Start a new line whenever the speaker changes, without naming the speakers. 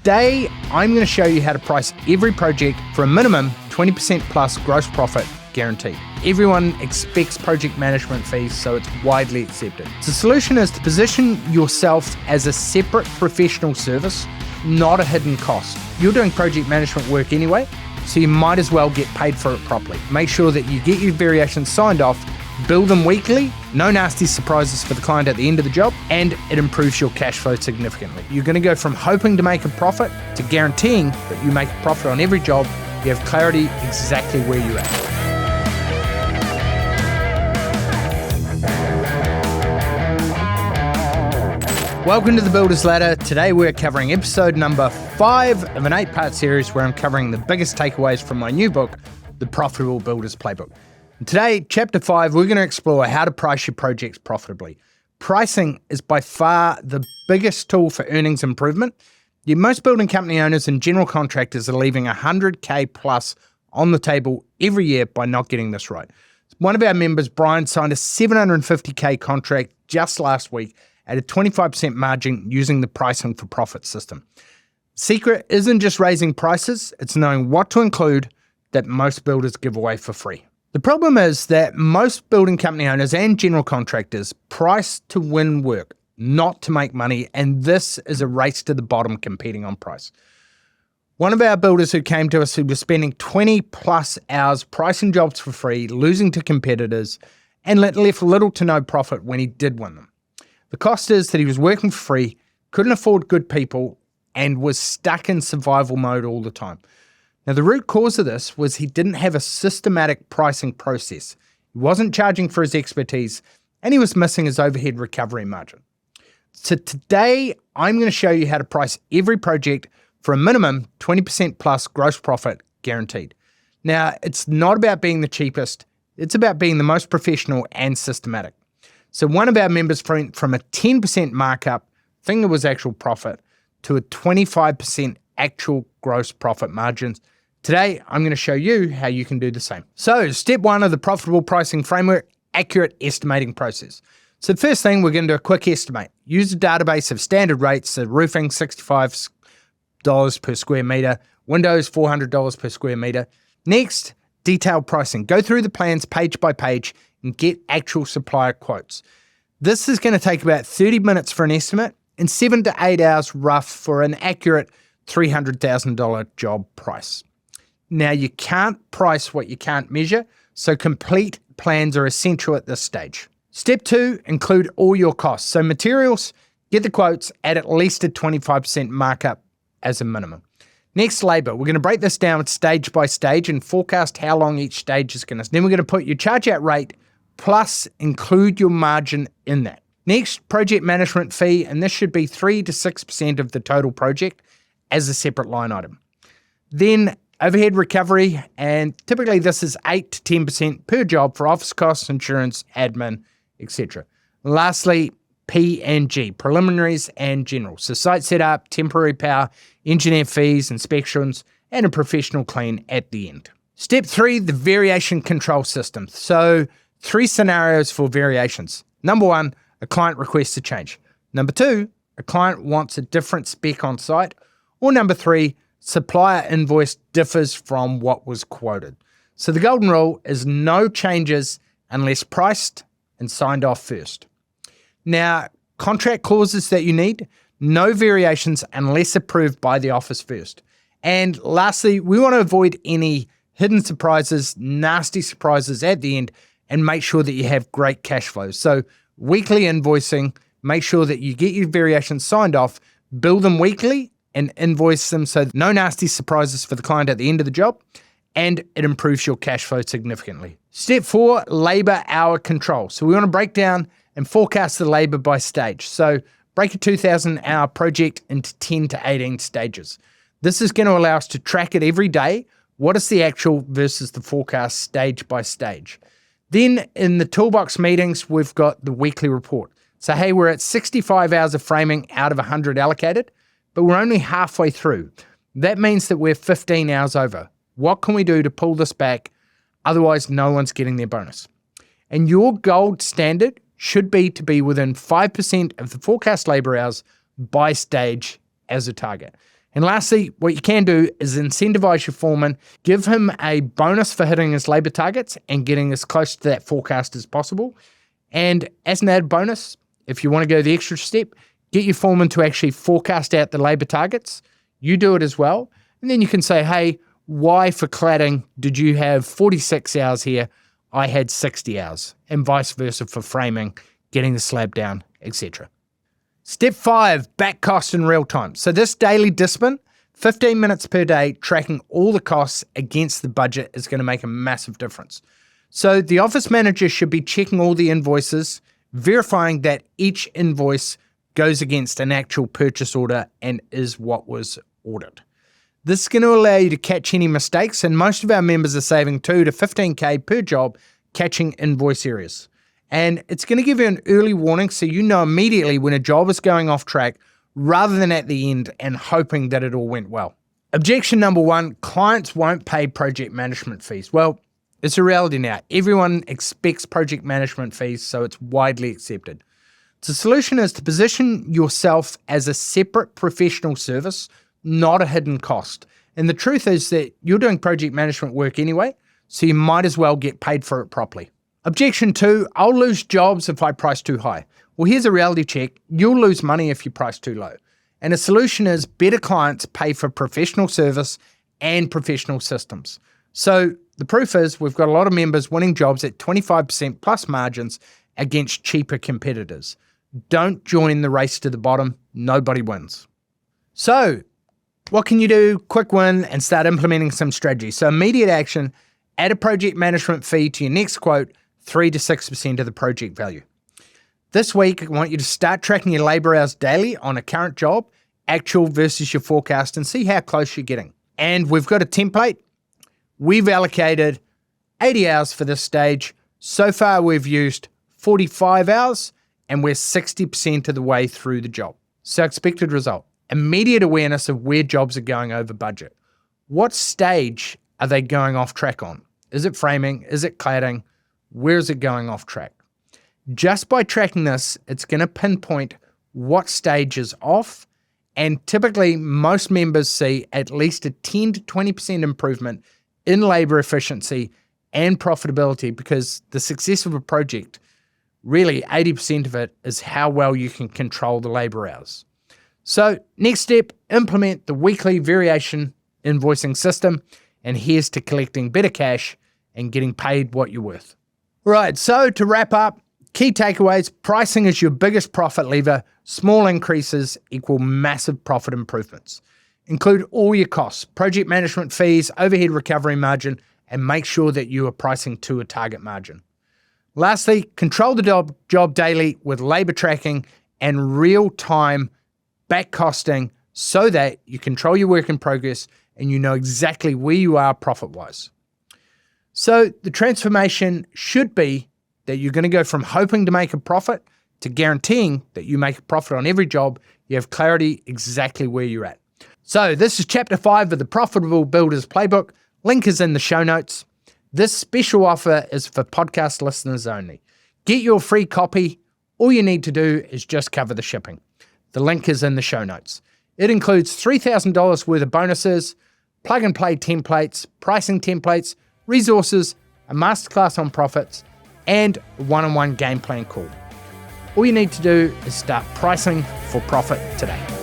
Today, I'm going to show you how to price every project for a minimum 20% plus gross profit guaranteed. Everyone expects project management fees, so it's widely accepted. The solution is to position yourself as a separate professional service, not a hidden cost. You're doing project management work anyway, so you might as well get paid for it properly. Make sure that you get your variations signed off, bill them weekly, no nasty surprises for the client at the end of the job, and it improves your cash flow significantly. You're going to go from hoping to make a profit to guaranteeing that you make a profit on every job. You have clarity exactly where you're at. Welcome to the Builder's Ladder. Today we're covering episode number 5 of an 8-part series where I'm covering the biggest takeaways from my new book, The Profitable Builder's Playbook. And today, chapter 5, we're going to explore how to price your projects profitably. Pricing is by far the biggest tool for earnings improvement. Yet most building company owners and general contractors are leaving $100K plus on the table every year by not getting this right. One of our members, Brian, signed a $750K contract just last week at a 25% margin using the pricing for profit system. Secret isn't just raising prices, it's knowing what to include that most builders give away for free. The problem is that most building company owners and general contractors price to win work, not to make money, and this is a race to the bottom competing on price. One of our builders who came to us who was spending 20 plus hours pricing jobs for free, losing to competitors, and left little to no profit when he did win them. The cost is that he was working for free, couldn't afford good people, and was stuck in survival mode all the time. Now, the root cause of this was he didn't have a systematic pricing process. He wasn't charging for his expertise, and he was missing his overhead recovery margin. So today, I'm going to show you how to price every project for a minimum 20% plus gross profit guaranteed. Now, it's not about being the cheapest. It's about being the most professional and systematic. So one of our members went from a 10% markup, thing that was actual profit, to a 25% actual gross profit margins. Today, I'm going to show you how you can do the same. So step 1 of the profitable pricing framework, accurate estimating process. So the first thing, we're going to do a quick estimate. Use a database of standard rates, so roofing, $65 per square meter, windows, $400 per square meter. Next, detailed pricing. Go through the plans page by page and get actual supplier quotes. This is going to take about 30 minutes for an estimate and 7 to 8 hours rough for an accurate $300,000 job price. Now, you can't price what you can't measure, so complete plans are essential at this stage. Step 2, include all your costs. So materials, get the quotes at least a 25% markup as a minimum. Next, labor. We're going to break this down stage by stage and forecast how long each stage is going to. Then we're going to put your charge out rate plus include your margin in that. Next, project management fee, and this should be 3 to 6% of the total project as a separate line item. Then overhead recovery, and typically this is 8 to 10% per job for office costs, insurance, admin, etc. Lastly, P&G, preliminaries and general. So site setup, temporary power, engineer fees, inspections, and a professional clean at the end. Step 3, the variation control system. So 3 scenarios for variations. Number 1, a client requests a change. Number 2, a client wants a different spec on site. Or number 3, supplier invoice differs from what was quoted. So the golden rule is no changes unless priced and signed off first. Now, contract clauses that you need, no variations unless approved by the office first. And lastly, we want to avoid any hidden surprises, nasty surprises at the end, and make sure that you have great cash flows. So weekly invoicing, make sure that you get your variations signed off, bill them weekly, and invoice them so no nasty surprises for the client at the end of the job, and it improves your cash flow significantly. Step 4, labor hour control. So we want to break down and forecast the labor by stage. So break a 2,000 hour project into 10 to 18 stages. This is going to allow us to track it every day. What is the actual versus the forecast stage by stage? Then in the toolbox meetings, we've got the weekly report. So, hey, we're at 65 hours of framing out of 100 allocated, but we're only halfway through. That means that we're 15 hours over. What can we do to pull this back? Otherwise, no one's getting their bonus. And your gold standard should be to be within 5% of the forecast labor hours by stage as a target. And lastly, what you can do is incentivize your foreman, give him a bonus for hitting his labor targets and getting as close to that forecast as possible. And as an added bonus, if you want to go the extra step, get your foreman to actually forecast out the labor targets. You do it as well. And then you can say, hey, why for cladding did you have 46 hours here? I had 60 hours, and vice versa for framing, getting the slab down, etc. Step 5, back cost in real time. So this daily discipline, 15 minutes per day, tracking all the costs against the budget is going to make a massive difference. So the office manager should be checking all the invoices, verifying that each invoice goes against an actual purchase order and is what was ordered. This is going to allow you to catch any mistakes, and most of our members are saving 2 to 15K per job catching invoice errors. And it's going to give you an early warning so you know immediately when a job is going off track rather than at the end and hoping that it all went well. Objection number 1, clients won't pay project management fees. Well, it's a reality now. Everyone expects project management fees, so it's widely accepted. The solution is to position yourself as a separate professional service, not a hidden cost. And the truth is that you're doing project management work anyway, so you might as well get paid for it properly. Objection 2, I'll lose jobs if I price too high. Well, here's a reality check. You'll lose money if you price too low. And the solution is better clients pay for professional service and professional systems. So the proof is we've got a lot of members winning jobs at 25% plus margins against cheaper competitors. Don't join the race to the bottom. Nobody wins. So what can you do? Quick win and start implementing some strategy. So immediate action, add a project management fee to your next quote, 3 to 6% of the project value. This week, I want you to start tracking your labor hours daily on a current job, actual versus your forecast, and see how close you're getting. And we've got a template. We've allocated 80 hours for this stage. So far, we've used 45 hours, and we're 60% of the way through the job. So expected result, immediate awareness of where jobs are going over budget. What stage are they going off track on? Is it framing? Is it cladding? Where is it going off track? Just by tracking this, it's going to pinpoint what stage is off, and typically most members see at least a 10 to 20% improvement in labor efficiency and profitability, because the success of a project, really 80% of it is how well you can control the labor hours. So next step, implement the weekly variation invoicing system, and here's to collecting better cash and getting paid what you're worth. Right, so to wrap up, key takeaways: pricing is your biggest profit lever. Small increases equal massive profit improvements. Include all your costs, project management fees, overhead recovery margin, and make sure that you are pricing to a target margin. Lastly, control the job daily with labor tracking and real-time back costing so that you control your work in progress and you know exactly where you are profit-wise. So the transformation should be that you're going to go from hoping to make a profit to guaranteeing that you make a profit on every job. You have clarity exactly where you're at. So this is chapter 5 of the Profitable Builders Playbook. Link is in the show notes. This special offer is for podcast listeners only. Get your free copy. All you need to do is just cover the shipping. The link is in the show notes. It includes $3,000 worth of bonuses, plug-and-play templates, pricing templates, resources, a masterclass on profits, and a one-on-one game plan call. All you need to do is start pricing for profit today.